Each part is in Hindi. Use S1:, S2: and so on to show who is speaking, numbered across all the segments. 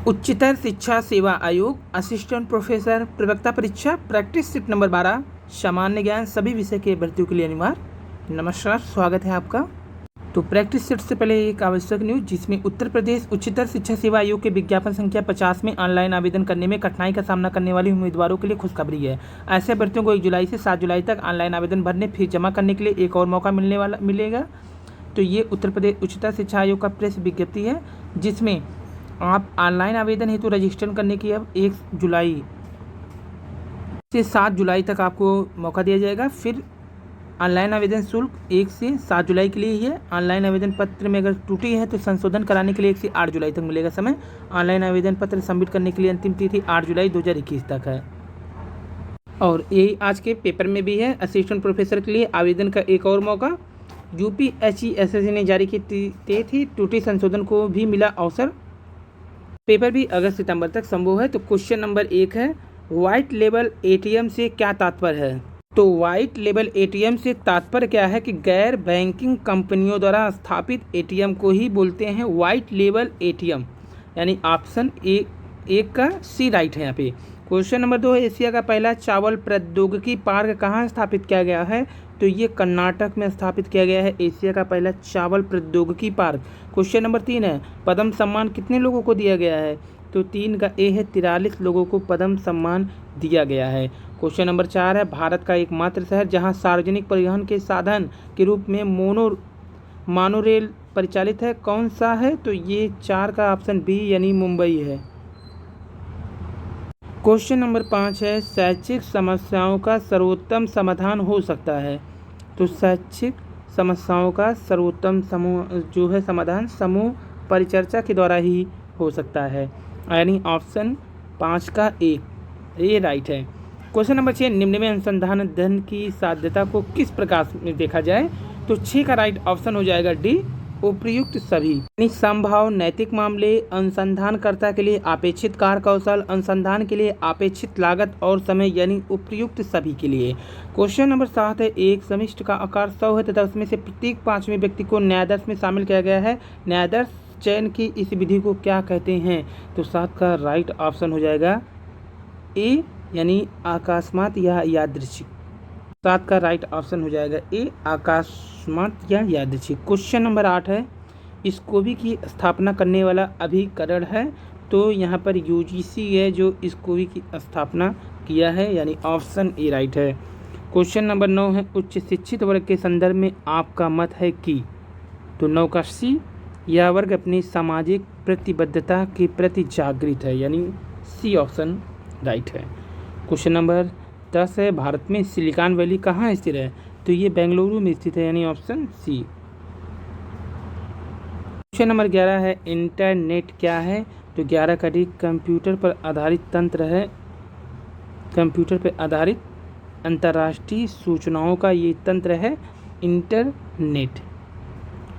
S1: उच्चतर शिक्षा सेवा आयोग, असिस्टेंट प्रोफेसर, प्रवक्ता परीक्षा, प्रैक्टिस सीट नंबर 12, सामान्य ज्ञान सभी विषय के भर्तियों के लिए अनिवार्य। नमस्कार, स्वागत है आपका। तो प्रैक्टिस सेट से पहले एक आवश्यक न्यूज, जिसमें उत्तर प्रदेश उच्चतर शिक्षा सेवा आयोग के विज्ञापन संख्या 50 में ऑनलाइन आवेदन करने में कठिनाई का सामना करने वाले उम्मीदवारों के लिए खुशखबरी है। ऐसे अभ्यर्थियों को 1 जुलाई से 7 जुलाई तक ऑनलाइन आवेदन भरने, फीस जमा करने के लिए एक और मौका मिलेगा। तो ये उत्तर प्रदेश उच्चतर शिक्षा आयोग का प्रेस विज्ञप्ति है, जिसमें आप ऑनलाइन आवेदन हेतु रजिस्ट्रेशन करने की अब 1 जुलाई से 7 जुलाई तक आपको मौका दिया जाएगा। फिर ऑनलाइन आवेदन शुल्क 1 से 7 जुलाई के लिए ही है। ऑनलाइन आवेदन पत्र में अगर त्रुटि है तो संशोधन कराने के लिए 1 से 8 जुलाई तक मिलेगा समय। ऑनलाइन आवेदन पत्र सबमिट करने के लिए अंतिम तिथि 8 जुलाई 2021 तक है। और यही आज के पेपर में भी है, असिस्टेंट प्रोफेसर के लिए आवेदन का एक और मौका। UPSC ने जारी की थी, त्रुटि संशोधन को भी मिला अवसर। पेपर भी अगस्त सितंबर तक संभव है। तो क्वेश्चन नंबर 1 है, व्हाइट लेबल ATM से क्या तात्पर्य है? तो व्हाइट लेबल ATM से तात्पर्य क्या है कि गैर बैंकिंग कंपनियों द्वारा स्थापित ATM को ही बोलते हैं व्हाइट लेबल ATM, यानी ऑप्शन एक का सी राइट है यहाँ पे। क्वेश्चन नंबर 2 है, एशिया का पहला चावल प्रौद्योगिकी पार्क कहाँ स्थापित किया गया है? तो ये कर्नाटक में स्थापित किया गया है एशिया का पहला चावल प्रौद्योगिकी पार्क। क्वेश्चन नंबर 3 है, पद्म सम्मान कितने लोगों को दिया गया है? तो 3 का ए है, 43 लोगों को पद्म सम्मान दिया गया है। क्वेश्चन नंबर 4 है, भारत का एकमात्र शहर जहां सार्वजनिक परिवहन के साधन के रूप में मोनोरेल परिचालित है, कौन सा है? तो ये 4 का ऑप्शन बी यानी मुंबई है। क्वेश्चन नंबर 5 है, शैक्षिक समस्याओं का सर्वोत्तम समाधान हो सकता है? तो शैक्षिक समस्याओं का सर्वोत्तम समाधान समूह परिचर्चा के द्वारा ही हो सकता है, यानी ऑप्शन 5 का ए राइट है। क्वेश्चन नंबर 6, निम्न में अनुसंधान अध्ययन की साध्यता को किस प्रकार में देखा जाए? तो 6 का राइट ऑप्शन हो जाएगा डी, उपयुक्त सभी, यानी संभाव, नैतिक मामले, अनुसंधानकर्ता के लिए अपेक्षित कार्य कौशल, अनुसंधान के लिए अपेक्षित लागत और समय, यानी उपयुक्त सभी के लिए। क्वेश्चन नंबर 7 है, एक समिष्ट का आकार 100 है तथा उसमें से प्रत्येक 5वें व्यक्ति को न्यायाधीश में शामिल किया गया है। न्यायाधीश चयन की इस विधि को क्या कहते हैं? तो 7 का राइट ऑप्शन हो जाएगा ए, यानी अकस्मात या यादृच्छिक। 7 का राइट ऑप्शन हो जाएगा ए, अकस्मात या यादृच्छिक। क्वेश्चन नंबर 8 है, स्कोबी की स्थापना करने वाला अभिकरण है? तो यहाँ पर UGC है जो स्कोबी की स्थापना किया है, यानी ऑप्शन ए राइट है। क्वेश्चन नंबर 9 है, उच्च शिक्षित वर्ग के संदर्भ में आपका मत है कि? तो 9 का सी, यह वर्ग अपनी सामाजिक प्रतिबद्धता के प्रति जागृत है, यानी सी ऑप्शन राइट है। क्वेश्चन नंबर 10 है, भारत में सिलिकॉन वैली कहाँ स्थित है? तो ये बेंगलुरु में स्थित है, यानी ऑप्शन सी। क्वेश्चन नंबर 11 है, इंटरनेट क्या है? तो 11 का डी, कंप्यूटर पर आधारित तंत्र है, कंप्यूटर पर आधारित अंतर्राष्ट्रीय सूचनाओं का ये तंत्र है इंटरनेट।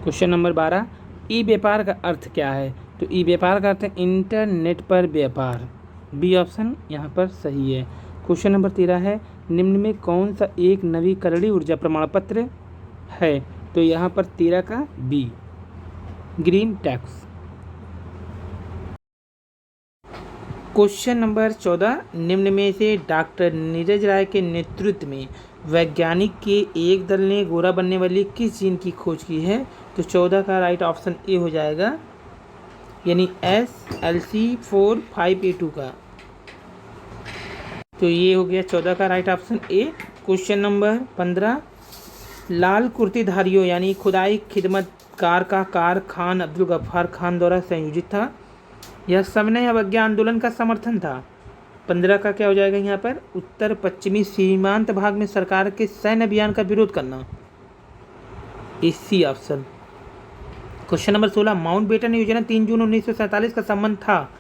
S1: क्वेश्चन नंबर 12, ई व्यापार का अर्थ क्या है? तो ई व्यापार का अर्थ है इंटरनेट पर व्यापार, बी ऑप्शन यहाँ पर सही है। क्वेश्चन नंबर 13 है, निम्न में कौन सा एक नवीकरणीय ऊर्जा प्रमाण पत्र है? तो यहाँ पर 13 का B, green tax. Question number 14, निम्न में से डॉक्टर नीरज राय के नेतृत्व में वैज्ञानिक के एक दल ने गोरा बनने वाली किस जीन की खोज की है? तो 14 का राइट ऑप्शन ए हो जाएगा, यानी SLC45A2 का। तो ये हो गया 14 का right option A. Question number 15, लाल कुर्तीधारियों यानी खुदाई खिदमतकार का कार्य खान अब्दुल गफ्फार खान द्वारा संयोजित था। यह सविनय अवज्ञा आंदोलन का समर्थन था। 15 का क्या हो जाएगा यहाँ पर? उत्तर पश्चिमी सीमांत भाग में सरकार के सैन्य अभियान का विरोध करना, इसी ऑप्शन। क्वेश्चन नंबर 16, माउंटबेटन योजना 3 जून 1947 का संबंध था।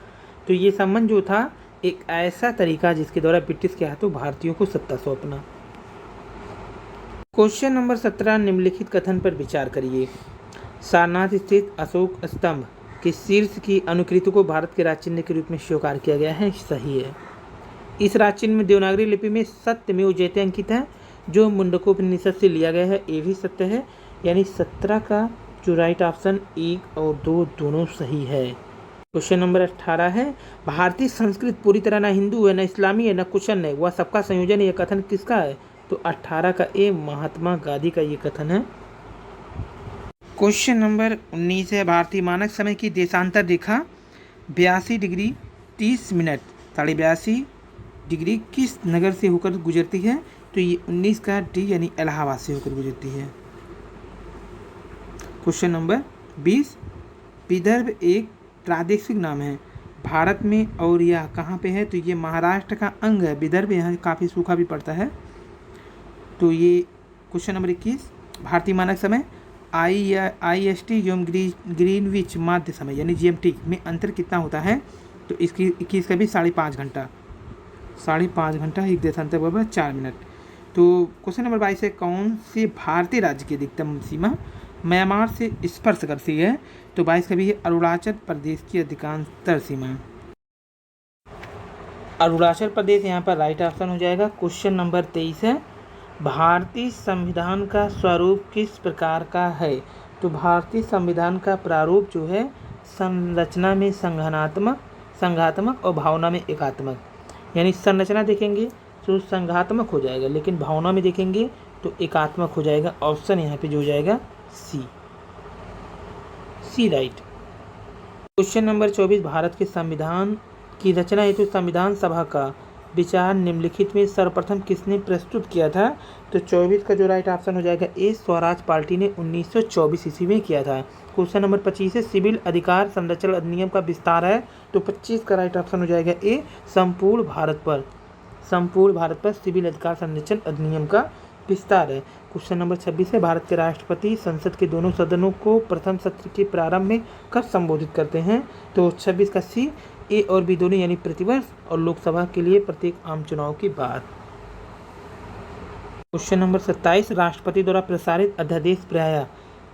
S1: तो ये संबंध जो था एक ऐसा तरीका जिसके द्वारा ब्रिटिश के हाथों भारतीयों को सत्ता सौंपना। क्वेश्चन नंबर 17, निम्नलिखित कथन पर विचार करिए। सारनाथ स्थित अशोक स्तंभ के शीर्ष की अनुकृति को भारत के राजचिन्ह के रूप में स्वीकार किया गया है, सही है। इस राजचिन्ह में देवनागरी लिपि में सत्यमेव जयते अंकित है, जो मुंडकोपनिषद से लिया गया है, ये भी सत्य है, यानी 17 का जो राइट ऑप्शन 1 और 2 दोनों सही है। क्वेश्चन नंबर 18 है, भारतीय संस्कृत पूरी तरह न हिंदू है, न इस्लामी है, न कुशन है, वह सबका संयोजन है, यह कथन किसका है? तो 18 का ए महात्मा गांधी का ये कथन है। क्वेश्चन नंबर 19 है, भारतीय मानक समय की देशांतर रेखा 82 डिग्री 30 मिनट 82.5 डिग्री किस नगर से होकर गुजरती है? तो ये 19 का डी यानी इलाहाबाद से होकर गुजरती है। क्वेश्चन नंबर 20, विदर्भ एक प्रादेशिक नाम है भारत में और यह कहाँ पे है? तो ये महाराष्ट्र का अंग है। विदर्भ यहाँ काफ़ी सूखा भी पड़ता है। तो ये क्वेश्चन नंबर 21, भारतीय मानक समय IST एवं ग्रीनविच माध्य समय यानी GMT में अंतर कितना होता है? तो इसकी 21 का भी 5.5 घंटा 5.5 घंटा, एक देशांतर बराबर 4 मिनट। तो क्वेश्चन नंबर 22 है, कौन से भारतीय राज्य की अधिकतम सीमा म्यांमार से स्पर्श करती है? तो 22 का भी है अरुणाचल प्रदेश की अधिकांशतर सीमा। अरुणाचल प्रदेश यहाँ पर राइट ऑप्शन हो जाएगा। क्वेश्चन नंबर 23 है, भारतीय संविधान का स्वरूप किस प्रकार का है? तो भारतीय संविधान का प्रारूप जो है संरचना में संघात्मक और भावना में एकात्मक, यानी संरचना देखेंगे तो संघात्मक हो जाएगा, लेकिन भावना में देखेंगे तो एकात्मक हो जाएगा। ऑप्शन यहाँ पे जो हो जाएगा सी राइट। क्वेश्चन नंबर 24, भारत के संविधान की रचना हेतु संविधान सभा का विचार निम्नलिखित में सर्वप्रथम किसने प्रस्तुत किया था? तो 24 का जो राइट ऑप्शन हो जाएगा ए स्वराज पार्टी ने 1924 ईस्वी में किया था। क्वेश्चन नंबर 25 है, सिविल अधिकार संरक्षण अधिनियम का विस्तार है। तो 25 का राइट ऑप्शन हो जाएगा ए संपूर्ण भारत पर सिविल अधिकार संरक्षण अधिनियम का विस्तार है। क्वेश्चन नंबर 26 है, भारत के राष्ट्रपति संसद के दोनों सदनों को प्रथम सत्र के प्रारंभ में कब संबोधित करते हैं? तो 26 का सी ए और बी दोनों यानी प्रतिवर्ष और लोकसभा के लिए प्रत्येक आम चुनाव के बाद। क्वेश्चन नंबर 27, राष्ट्रपति द्वारा प्रसारित अध्यादेश प्रायः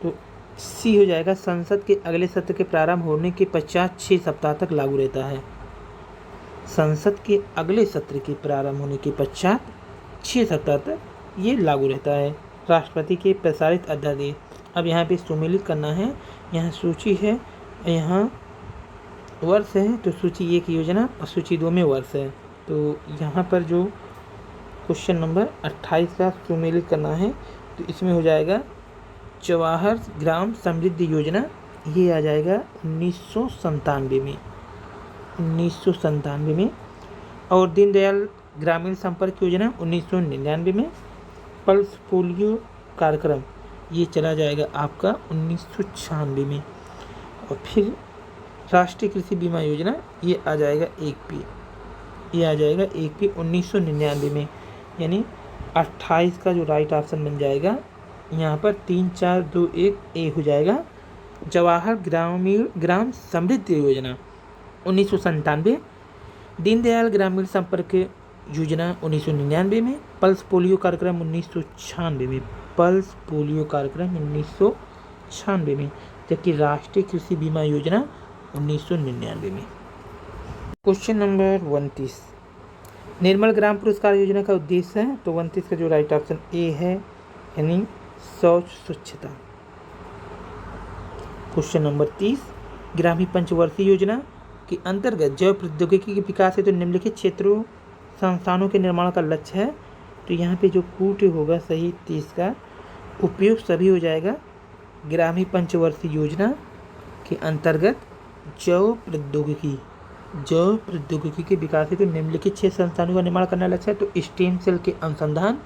S1: तो सी हो जाएगा संसद के अगले सत्र के प्रारंभ होने के पश्चात 6 सप्ताह तक लागू रहता है। संसद के अगले सत्र के प्रारंभ होने के पश्चात 6 सप्ताह तक ये लागू रहता है राष्ट्रपति के प्रसारित अध्यादेश। अब यहाँ पे सुमेलित करना है, यहाँ सूची है, यहाँ वर्ष है, तो सूची 1 योजना और सूची 2 में वर्ष है। तो यहाँ पर जो क्वेश्चन नंबर 28 का सुमेलित करना है तो इसमें हो जाएगा जवाहर ग्राम समृद्धि योजना, ये आ जाएगा 1997 में और दीनदयाल ग्रामीण संपर्क योजना 1999 में। पल्स पोलियो कार्यक्रम ये चला जाएगा आपका 1996 में और फिर राष्ट्रीय कृषि बीमा योजना ये आ जाएगा 1P 1999 में, यानी 28 का जो राइट ऑप्शन बन जाएगा यहाँ पर 3, 4, 2, 1 ए हो जाएगा। जवाहर ग्राम समृद्धि योजना 1997, दीनदयाल ग्रामीण संपर्क योजना 1999 में, पल्स पोलियो कार्यक्रम 1996 में, जबकि राष्ट्रीय कृषि बीमा योजना 1999 में। क्वेश्चन नंबर 29, निर्मल ग्राम पुरस्कार योजना का उद्देश्य है। तो 29 का जो राइट ऑप्शन ए है यानी स्वच्छता। क्वेश्चन नंबर 30, ग्रामीण पंचवर्षीय योजना के अंतर्गत जैव प्रौद्योगिकी के विकास है तो निम्नलिखित क्षेत्रों संस्थानों के निर्माण का लक्ष्य है। तो यहाँ पे जो कूट होगा सही 30 का उपयोग सभी हो जाएगा। ग्रामीण पंचवर्षीय योजना के अंतर्गत जैव प्रौद्योगिकी के विकास है तो निम्नलिखित 6 संस्थानों का निर्माण करना लक्ष्य है। तो स्टेम सेल के अनुसंधान,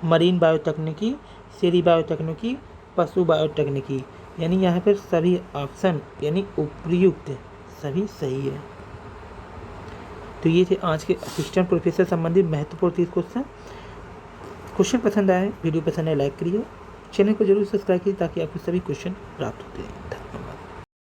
S1: मरीन बायोटेक्निकी, सेरी बायोटेक्निकी, पशु बायोटेक्निकी, यानी यहाँ पर सभी ऑप्शन यानी उपयुक्त सभी सही है। तो ये थे आज के असिस्टेंट प्रोफेसर संबंधित महत्वपूर्ण 30 क्वेश्चन पसंद आए, वीडियो पसंद आए लाइक करिए, चैनल को जरूर सब्सक्राइब कीजिए ताकि आपको सभी क्वेश्चन प्राप्त होते हैं।